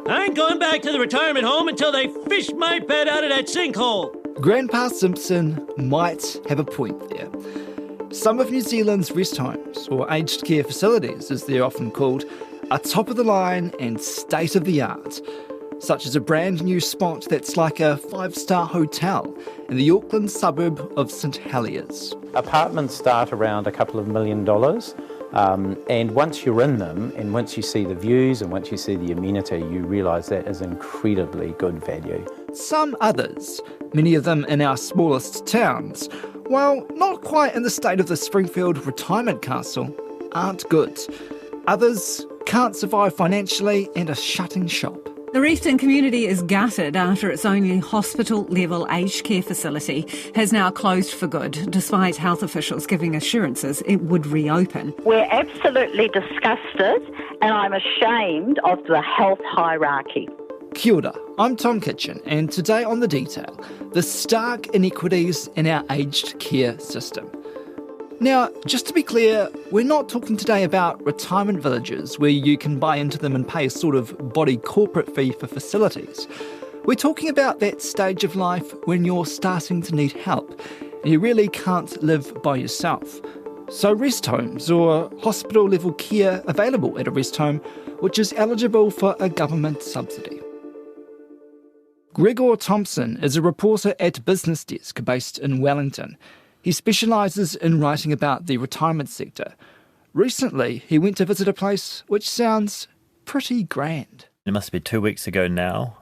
I ain't going back to the retirement home until they fish my bed out of that sinkhole. Grandpa Simpson might have a point there. Some of New Zealand's rest homes, or aged care facilities as they're often called, are top of the line and state of the art, such as a brand new spot that's like a 5-star hotel in the Auckland suburb of St Heliers. Apartments start around a couple of $1 million, and once you're in them, and once you see the views and once you see the amenity, you realise that is incredibly good value. Some others, many of them in our smallest towns, while not quite in the state of the Springfield retirement castle, aren't good. Others can't survive financially and are shutting shop. The Reefton community is gutted after its only hospital-level aged care facility has now closed for good, despite health officials giving assurances it would reopen. We're absolutely disgusted, and I'm ashamed of the health hierarchy. Kia ora, I'm Tom Kitchen, and today on The Detail, the stark inequities in our aged care system. Now, just to be clear, we're not talking today about retirement villages where you can buy into them and pay a sort of body corporate fee for facilities. We're talking about that stage of life when you're starting to need help and you really can't live by yourself. So rest homes or hospital-level care available at a rest home which is eligible for a government subsidy. Gregor Thompson is a reporter at Business Desk based in Wellington. He specialises in writing about the retirement sector. Recently, he went to visit a place which sounds pretty grand. It must be 2 weeks ago now.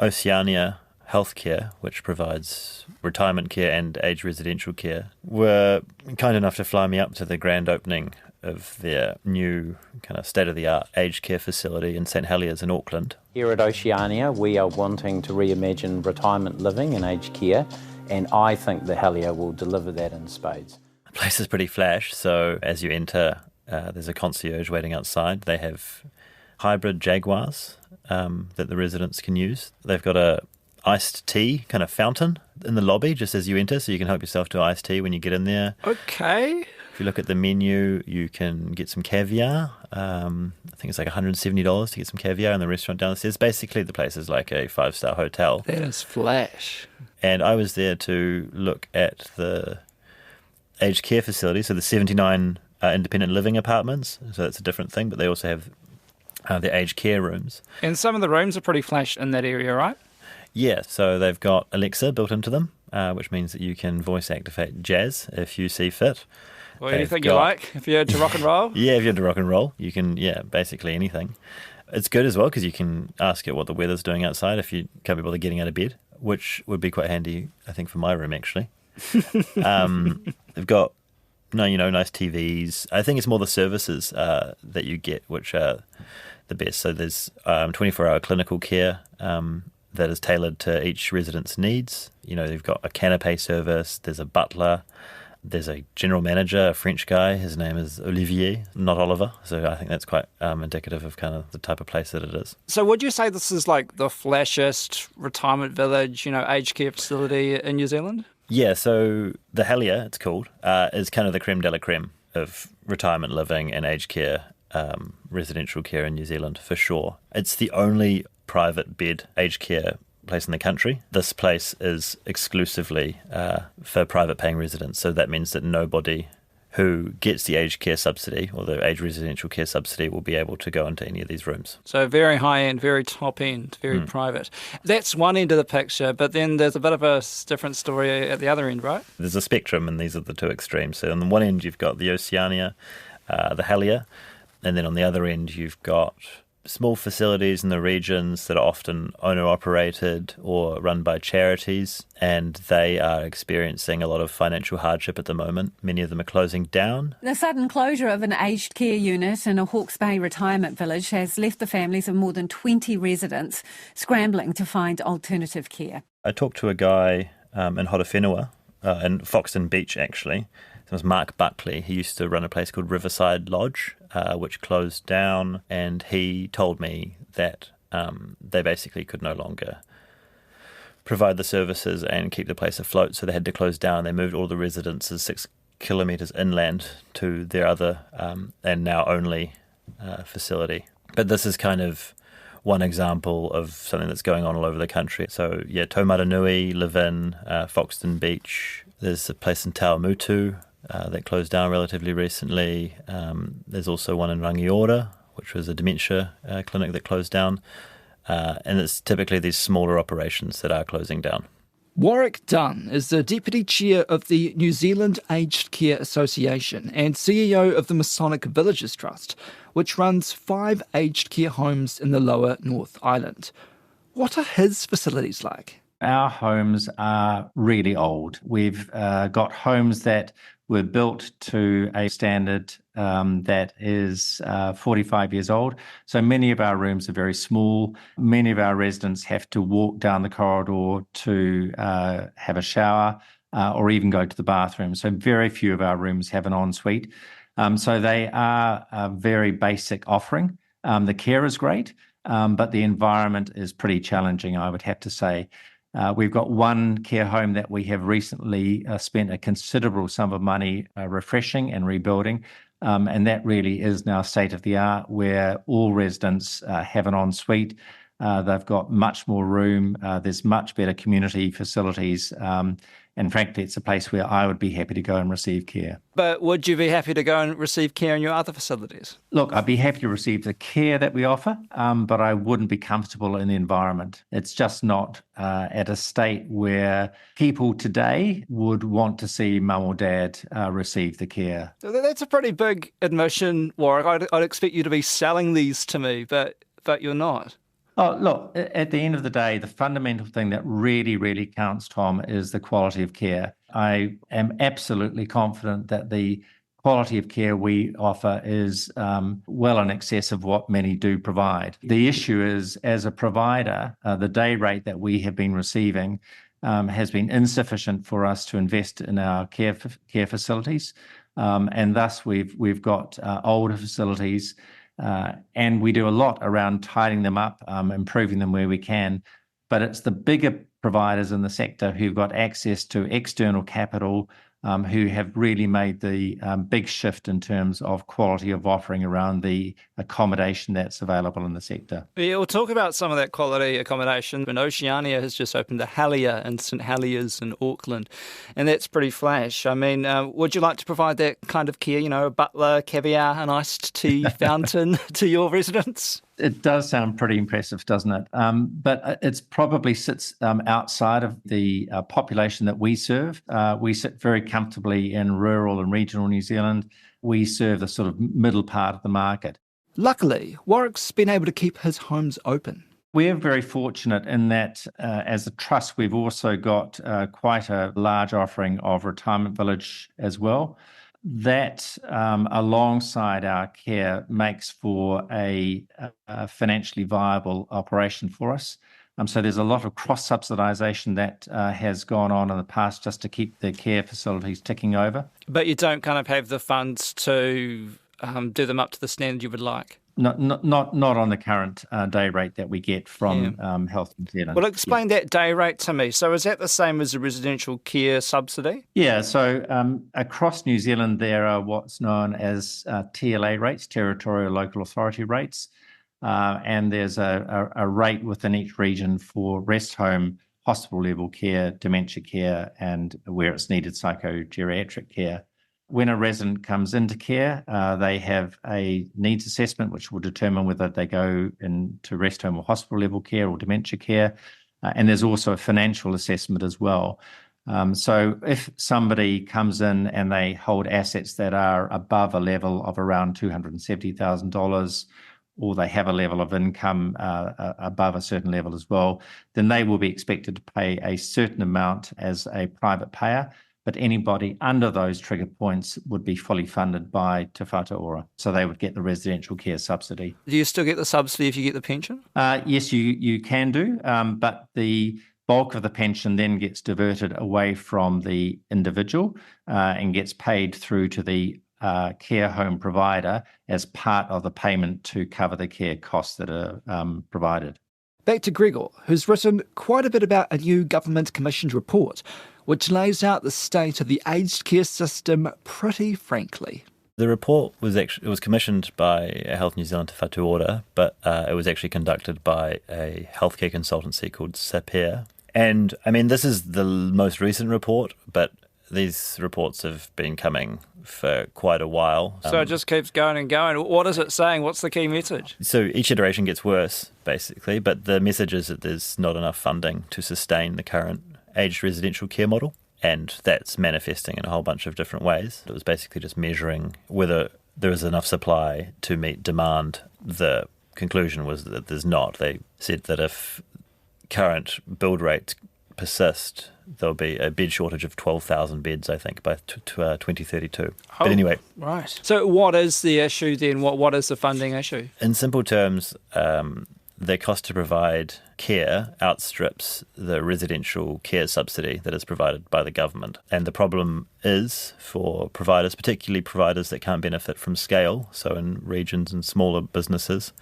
Oceania Healthcare, which provides retirement care and aged residential care, were kind enough to fly me up to the grand opening of their new kind of state-of-the-art aged care facility in St Heliers in Auckland. Here at Oceania, we are wanting to reimagine retirement living and aged care, and I think the Helier will deliver that in spades. The place is pretty flash, so as you enter, there's a concierge waiting outside. They have hybrid Jaguars that the residents can use. They've got a iced tea kind of fountain in the lobby just as you enter, so you can help yourself to iced tea when you get in there. Okay. If you look at the menu, you can get some caviar. I think it's like $170 to get some caviar in the restaurant downstairs. Basically, the place is like a 5-star hotel. That is flash. And I was there to look at the aged care facility, so the 79 independent living apartments. So that's a different thing, but they also have the aged care rooms. And some of the rooms are pretty flash in that area, right? Yeah, so they've got Alexa built into them, which means that you can voice activate jazz if you see fit. Or anything you like, if you're into rock and roll. Yeah, if you're into rock and roll, you can, basically anything. It's good as well because you can ask it what the weather's doing outside if you can't be bothered getting out of bed, which would be quite handy, I think, for my room, actually. They've got, nice TVs. I think it's more the services that you get, which are the best. So there's 24-hour clinical care that is tailored to each resident's needs. They've got a canapé service, there's a butler, there's a general manager, a French guy. His name is Olivier, not Oliver. So I think that's quite indicative of kind of the type of place that it is. So would you say this is like the flashiest retirement village, aged care facility in New Zealand? Yeah, so the Helier, it's called, is kind of the creme de la creme of retirement living and aged care, residential care in New Zealand, for sure. It's the only private bed aged care place in the country. This place is exclusively for private paying residents, so that means that nobody who gets the aged care subsidy or the aged residential care subsidy will be able to go into any of these rooms. So very high end, very top end, very private. That's one end of the picture, but then there's a bit of a different story at the other end, right? There's a spectrum, and these are the two extremes. So on the one end you've got the Oceania, the Helier, and then on the other end you've got small facilities in the regions that are often owner-operated or run by charities, and they are experiencing a lot of financial hardship at the moment. Many of them are closing down. The sudden closure of an aged care unit in a Hawke's Bay retirement village has left the families of more than 20 residents scrambling to find alternative care. I talked to a guy in Horowhenua, in Foxton Beach actually. It was Mark Buckley. He used to run a place called Riverside Lodge, which closed down, and he told me that they basically could no longer provide the services and keep the place afloat, so they had to close down. They moved all the residences 6 kilometres inland to their other and now only facility. But this is kind of one example of something that's going on all over the country. So, yeah, Taumaranui, Levin, Foxton Beach. There's a place in Taumutu that closed down relatively recently. There's also one in Rangiora, which was a dementia clinic that closed down. And it's typically these smaller operations that are closing down. Warwick Dunn is the Deputy Chair of the New Zealand Aged Care Association and CEO of the Masonic Villages Trust, which runs 5 aged care homes in the lower North Island. What are his facilities like? Our homes are really old. We've got homes that were built to a standard that is 45 years old. So many of our rooms are very small. Many of our residents have to walk down the corridor to have a shower or even go to the bathroom. So very few of our rooms have an ensuite. So they are a very basic offering. The care is great, but the environment is pretty challenging, I would have to say. We've got one care home that we have recently spent a considerable sum of money refreshing and rebuilding, and that really is now state of the art, where all residents have an ensuite. They've got much more room. There's much better community facilities. And frankly, it's a place where I would be happy to go and receive care. But would you be happy to go and receive care in your other facilities? Look, I'd be happy to receive the care that we offer, but I wouldn't be comfortable in the environment. It's just not at a state where people today would want to see mum or dad receive the care. That's a pretty big admission, Warwick. I'd expect you to be selling these to me, but you're not. Oh, look, at the end of the day, the fundamental thing that really, really counts, Tom, is the quality of care. I am absolutely confident that the quality of care we offer is well in excess of what many do provide. The issue is, as a provider, the day rate that we have been receiving has been insufficient for us to invest in our care facilities, and thus we've got older facilities. And we do a lot around tidying them up, improving them where we can. But it's the bigger providers in the sector who've got access to external capital, who have really made the big shift in terms of quality of offering around the accommodation that's available in the sector. Yeah, we'll talk about some of that quality accommodation. And Oceania has just opened a Helier in St Heliers in Auckland, and that's pretty flash. I mean, would you like to provide that kind of care, a butler, caviar, an iced tea fountain to your residents? It does sound pretty impressive, doesn't it? But it probably sits outside of the population that we serve. We sit very comfortably in rural and regional New Zealand. We serve the sort of middle part of the market. Luckily, Warwick's been able to keep his homes open. We're very fortunate in that as a trust, we've also got quite a large offering of retirement village as well. That, alongside our care, makes for a financially viable operation for us. So there's a lot of cross-subsidisation that has gone on in the past just to keep the care facilities ticking over. But you don't kind of have the funds to do them up to the standard you would like? Not on the current day rate that we get from Health New Zealand. Well, explain that day rate to me. So is that the same as a residential care subsidy? Yeah, so across New Zealand there are what's known as TLA rates, Territorial Local Authority rates, and there's a rate within each region for rest home, hospital level care, dementia care, and where it's needed, psychogeriatric care. When a resident comes into care, they have a needs assessment which will determine whether they go into rest home or hospital level care or dementia care. And there's also a financial assessment as well. So if somebody comes in and they hold assets that are above a level of around $270,000, or they have a level of income above a certain level as well, then they will be expected to pay a certain amount as a private payer. But anybody under those trigger points would be fully funded by Te Whatu Ora. So they would get the residential care subsidy. Do you still get the subsidy if you get the pension? Yes, you can do, but the bulk of the pension then gets diverted away from the individual and gets paid through to the care home provider as part of the payment to cover the care costs that are provided. Back to Gregor, who's written quite a bit about a new government-commissioned report which lays out the state of the aged care system pretty frankly. The report was commissioned by Health New Zealand Te Whatu Ora, but it was actually conducted by a healthcare consultancy called Sapere. And I mean, this is the most recent report, but these reports have been coming for quite a while. So it just keeps going and going. What is it saying? What's the key message? So each iteration gets worse, basically, but the message is that there's not enough funding to sustain the current aged residential care model. And that's manifesting in a whole bunch of different ways. It was basically just measuring whether there is enough supply to meet demand. The conclusion was that there's not. They said that if current build rates persist, there'll be a bed shortage of 12,000 beds, I think, by 2032. But anyway. Right. So what is the issue then? What is the funding issue? In simple terms, the cost to provide care outstrips the residential care subsidy that is provided by the government. And the problem is for providers, particularly providers that can't benefit from scale, so in regions and smaller businesses,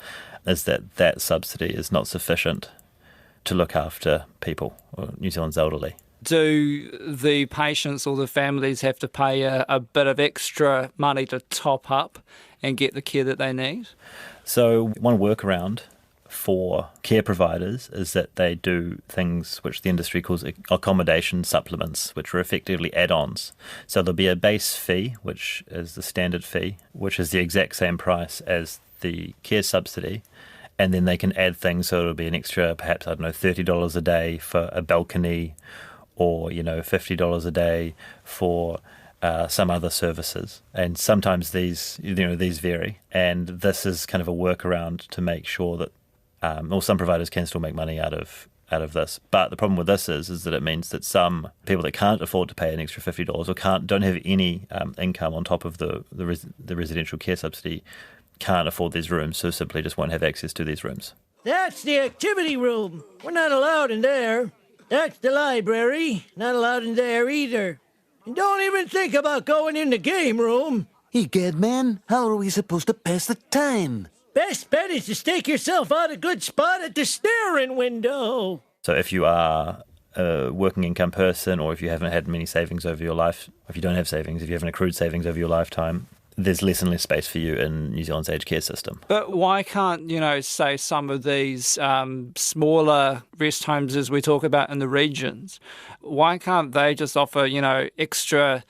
is that subsidy is not sufficient to look after people, or New Zealand's elderly. Do the patients or the families have to pay a bit of extra money to top up and get the care that they need? So one workaround for care providers is that they do things which the industry calls accommodation supplements, which are effectively add-ons. So there'll be a base fee, which is the standard fee, which is the exact same price as the care subsidy, and then they can add things, so it'll be an extra, perhaps, $30 a day for a balcony, or, $50 a day for some other services. And sometimes these vary, and this is kind of a workaround to make sure that some providers can still make money out of this. But the problem with this is that it means that some people that can't afford to pay an extra $50 or don't have any income on top of the residential care subsidy can't afford these rooms, so simply just won't have access to these rooms. That's the activity room. We're not allowed in there. That's the library. Not allowed in there either. And don't even think about going in the game room. Egad, man, how are we supposed to pass the time? Best bet is to stake yourself out a good spot at the staring window. So if you are a working income person, or if you haven't had many savings over your life, if you don't have savings, if you haven't accrued savings over your lifetime, there's less and less space for you in New Zealand's aged care system. But why can't, say some of these smaller rest homes, as we talk about in the regions, why can't they just offer, extra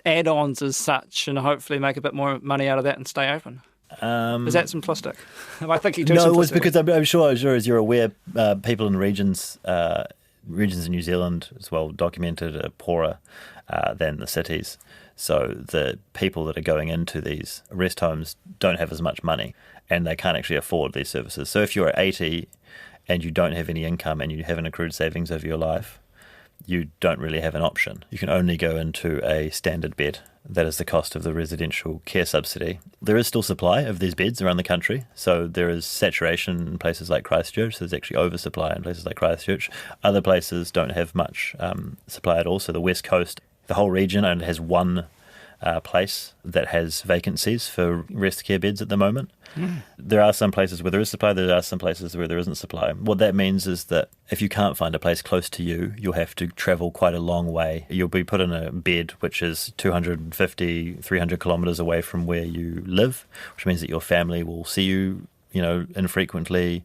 add-ons as such and hopefully make a bit more money out of that and stay open? Is that simplistic? Am I thinking too simplistic? No, it's because I'm sure, as you're aware, people in regions in New Zealand as well documented are poorer than the cities. So the people that are going into these rest homes don't have as much money, and they can't actually afford these services. So if you're 80 and you don't have any income and you haven't accrued savings over your life, you don't really have an option. You can only go into a standard bed. That is the cost of the residential care subsidy. There is still supply of these beds around the country. So there is saturation in places like Christchurch. So there's actually oversupply in places like Christchurch. Other places don't have much supply at all. So the West Coast, the whole region only has one place that has vacancies for rest care beds at the moment. There are some places where there is supply, there are some places where there isn't supply. What that means is that if you can't find a place close to you, you'll have to travel quite a long way. You'll be put in a bed which is 250, 300 kilometres away from where you live, which means that your family will see you, infrequently.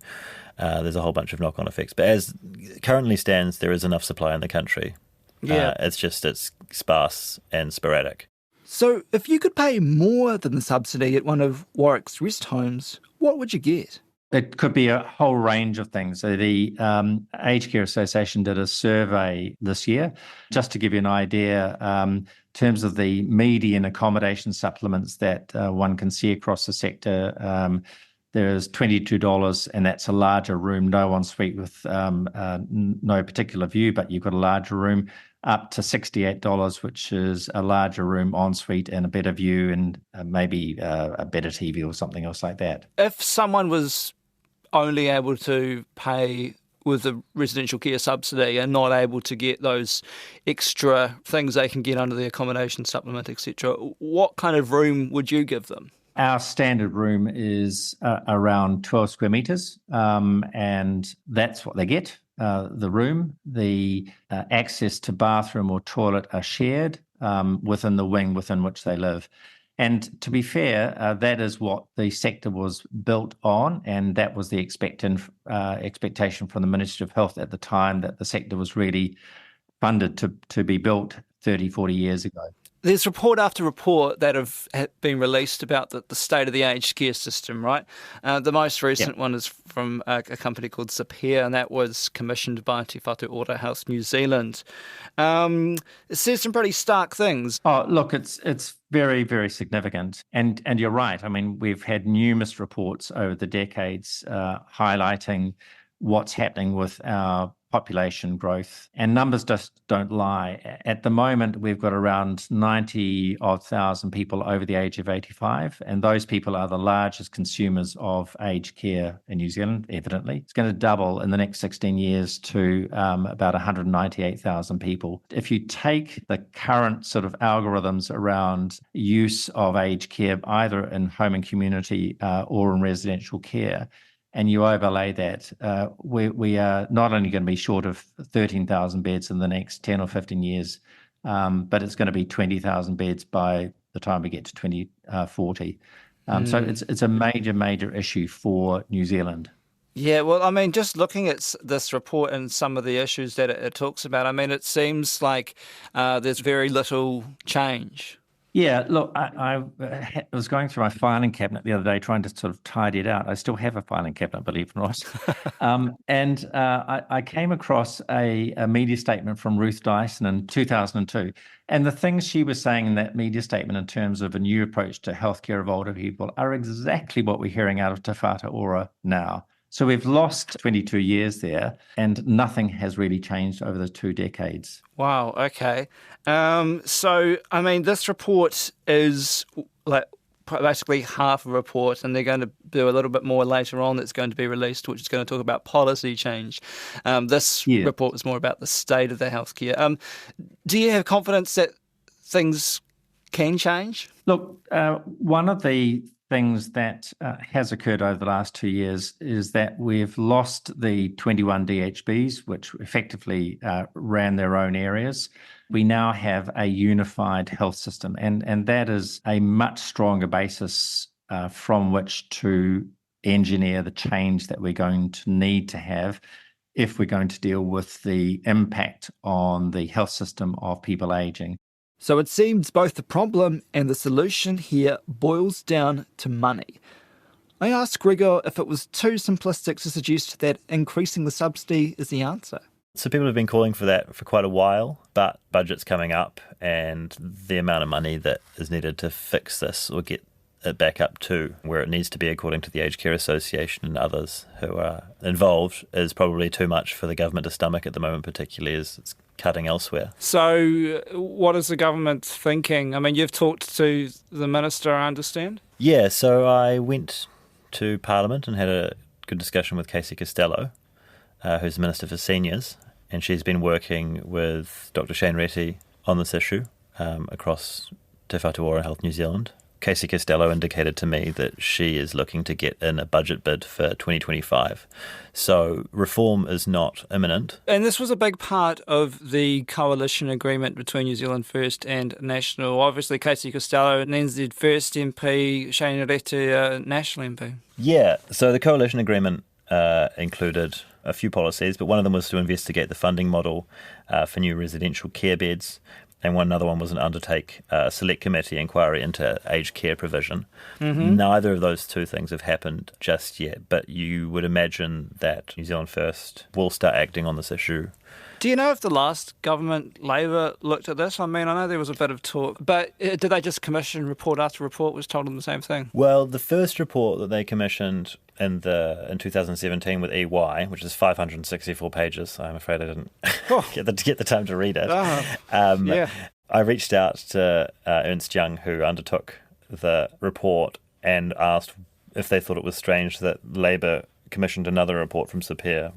There's a whole bunch of knock-on effects. But as currently stands, there is enough supply in the country. Yeah. It's sparse and sporadic. So if you could pay more than the subsidy at one of Warwick's rest homes, what would you get? It could be a whole range of things. So the Aged Care Association did a survey this year, just to give you an idea, in terms of the median accommodation supplements that one can see across the sector. There's $22, and that's a larger room, no ensuite with no particular view, but you've got a larger room, up to $68, which is a larger room ensuite and a better view, and maybe a better TV or something else like that. If someone was only able to pay with the residential care subsidy and not able to get those extra things they can get under the accommodation supplement, etc., what kind of room would you give them? Our standard room is around 12 square metres, and that's what they get. The room, the access to bathroom or toilet are shared within the wing within which they live. And to be fair, that is what the sector was built on, and that was the expectation from the Ministry of Health at the time, that the sector was really funded to be built 30, 40 years ago. There's report after report that have been released about the state of the aged care system, right? The most recent one is from a company called Sapere, and that was commissioned by Te Whatu Ora Health New Zealand. It says some pretty stark things. Oh, look, it's very, very significant. And you're right. I mean, we've had numerous reports over the decades highlighting what's happening with our population growth, and numbers just don't lie. At the moment, we've got around 90,000 people over the age of 85, and those people are the largest consumers of aged care in New Zealand, evidently. It's going to double in the next 16 years to about 198,000 people. If you take the current sort of algorithms around use of aged care, either in home and community or in residential care, and you overlay that, we are not only going to be short of 13,000 beds in the next 10 or 15 years, but it's going to be 20,000 beds by the time we get to 2040. So it's a major, major issue for New Zealand. Yeah, well, I mean, just looking at this report and some of the issues that it talks about, I mean, it seems like there's very little change. Yeah, look, I was going through my filing cabinet the other day trying to sort of tidy it out. I still have a filing cabinet, believe it or not. And I came across a media statement from Ruth Dyson in 2002. And the things she was saying in that media statement in terms of a new approach to healthcare of older people are exactly what we're hearing out of Te Whatu Ora now. So we've lost 22 years there, and nothing has really changed over the 2 decades. Wow, okay. So, I mean, this report is like basically half a report, and they're going to do a little bit more later on that's going to be released, which is going to talk about policy change. This report is more about the state of the healthcare. Do you have confidence that things can change? Look, one of the things that has occurred over the last 2 years is that we've lost the 21 DHBs, which effectively ran their own areas. We now have a unified health system, and that is a much stronger basis from which to engineer the change that we're going to need to have if we're going to deal with the impact on the health system of people aging. So it seems both the problem and the solution here boils down to money. I asked Gregor if it was too simplistic to suggest that increasing the subsidy is the answer. So people have been calling for that for quite a while, but budget's coming up and the amount of money that is needed to fix this or get it back up to where it needs to be according to the Aged Care Association and others who are involved is probably too much for the government to stomach at the moment, particularly as it's cutting elsewhere. So what is the government thinking? I mean, you've talked to the minister, I understand? Yeah, so I went to Parliament and had a good discussion with Casey Costello, who's the Minister for Seniors, and she's been working with Dr. Shane Reti on this issue across Te Whatu Ora Health New Zealand. Casey Costello indicated to me that she is looking to get in a budget bid for 2025. So reform is not imminent. And this was a big part of the coalition agreement between New Zealand First and National. Obviously, Casey Costello, an NZ First MP, Shane Reti, National MP. Yeah, so the coalition agreement included a few policies, but one of them was to investigate the funding model for new residential care beds. And another one was an undertake a select committee inquiry into aged care provision. Mm-hmm. Neither of those two things have happened just yet, but you would imagine that New Zealand First will start acting on this issue. Do you know if the last government, Labour, looked at this? I mean, I know there was a bit of talk, but did they just commission report after report was told them the same thing? Well, the first report that they commissioned in 2017 with EY, which is 564 pages. I'm afraid I didn't get the time to read it. I reached out to Ernst Young, who undertook the report, and asked if they thought it was strange that Labour commissioned another report from Sapere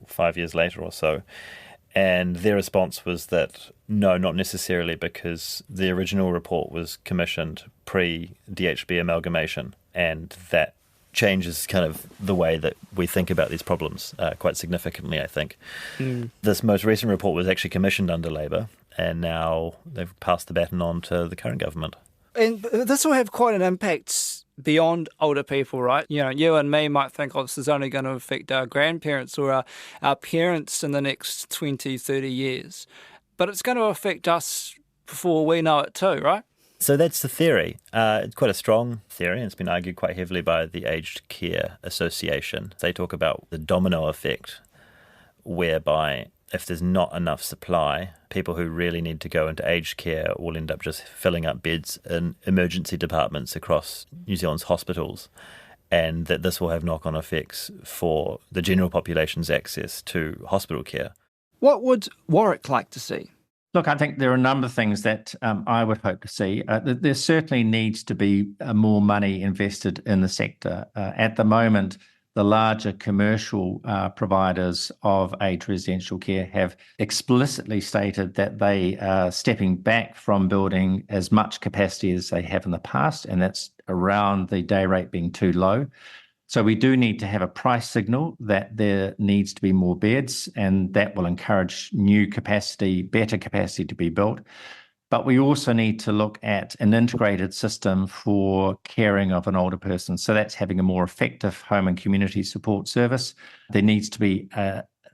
5 years later or so. And their response was that no, not necessarily, because the original report was commissioned pre-DHB amalgamation, and that changes kind of the way that we think about these problems quite significantly, I think. This most recent report was actually commissioned under Labour, and now they've passed the baton on to the current government. And this will have quite an impact beyond older people, right? You know, you and me might think, oh, this is only going to affect our grandparents or our parents in the next 20, 30 years. But it's going to affect us before we know it too, right? So that's the theory. It's quite a strong theory, and it's been argued quite heavily by the Aged Care Association. They talk about the domino effect, whereby if there's not enough supply, people who really need to go into aged care will end up just filling up beds in emergency departments across New Zealand's hospitals, and that this will have knock-on effects for the general population's access to hospital care. What would Warwick like to see? Look, I think there are a number of things that I would hope to see. There certainly needs to be more money invested in the sector. At the moment, the larger commercial providers of aged residential care have explicitly stated that they are stepping back from building as much capacity as they have in the past, and that's around the day rate being too low. So we do need to have a price signal that there needs to be more beds, and that will encourage new capacity, better capacity to be built. But we also need to look at an integrated system for caring of an older person. So that's having a more effective home and community support service. There needs to be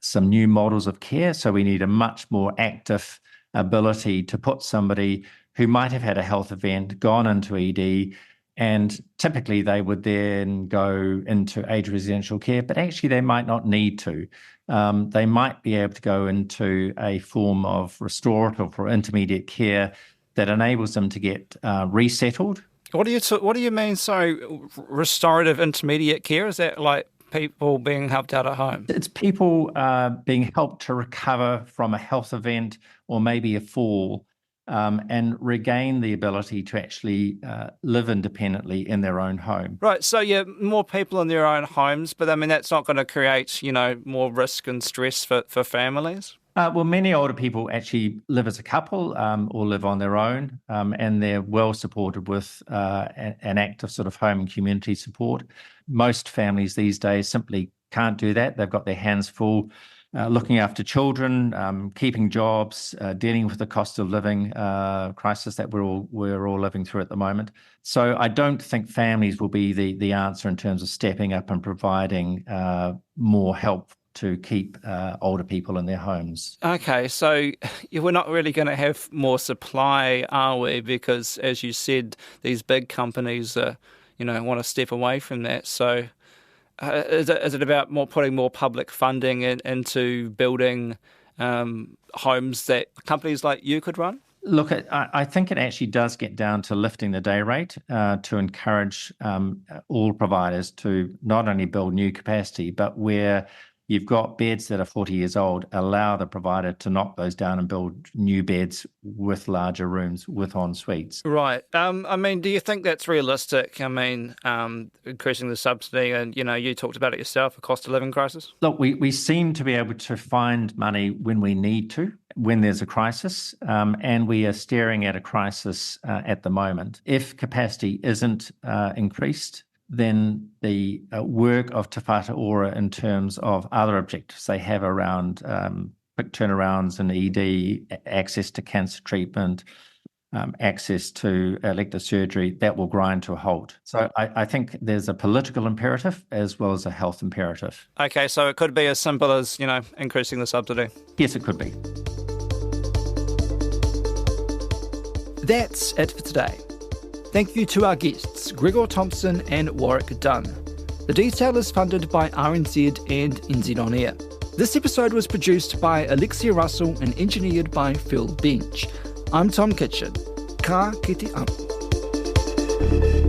some new models of care. So we need a much more active ability to put somebody who might have had a health event, gone into ED, and typically they would then go into aged residential care, but actually they might not need to. They might be able to go into a form of restorative or intermediate care that enables them to get resettled. What do you mean? So restorative intermediate care, is that like people being helped out at home? It's people being helped to recover from a health event or maybe a fall, and regain the ability to actually live independently in their own home. Right, so yeah, more people in their own homes, but I mean, that's not going to create, more risk and stress for families? Well, many older people actually live as a couple or live on their own, and they're well supported with an active sort of home and community support. Most families these days simply can't do that. They've got their hands full looking after children, keeping jobs, dealing with the cost of living crisis that we're all living through at the moment. So I don't think families will be the answer in terms of stepping up and providing more help to keep older people in their homes. Okay, so we're not really going to have more supply, are we? Because, as you said, these big companies, want to step away from that. So is it about putting more public funding into building homes that companies like you could run? Look, I think it actually does get down to lifting the day rate to encourage all providers to not only build new capacity, but where you've got beds that are 40 years old, allow the provider to knock those down and build new beds with larger rooms, with en suites. Right. Do you think that's realistic? Increasing the subsidy, and, you talked about it yourself, a cost of living crisis? Look, we seem to be able to find money when we need to, when there's a crisis, and we are staring at a crisis at the moment. If capacity isn't increased, then the work of Te Whatu Ora in terms of other objectives they have around quick turnarounds in ED, access to cancer treatment, access to elective surgery, that will grind to a halt. So I think there's a political imperative as well as a health imperative. Okay, so it could be as simple as, increasing the subsidy. Yes, it could be. That's it for today. Thank you to our guests, Gregor Thompson and Warwick Dunn. The Detail is funded by RNZ and NZ On Air. This episode was produced by Alexia Russell and engineered by Phil Bench. I'm Tom Kitchen. Ka kite anō.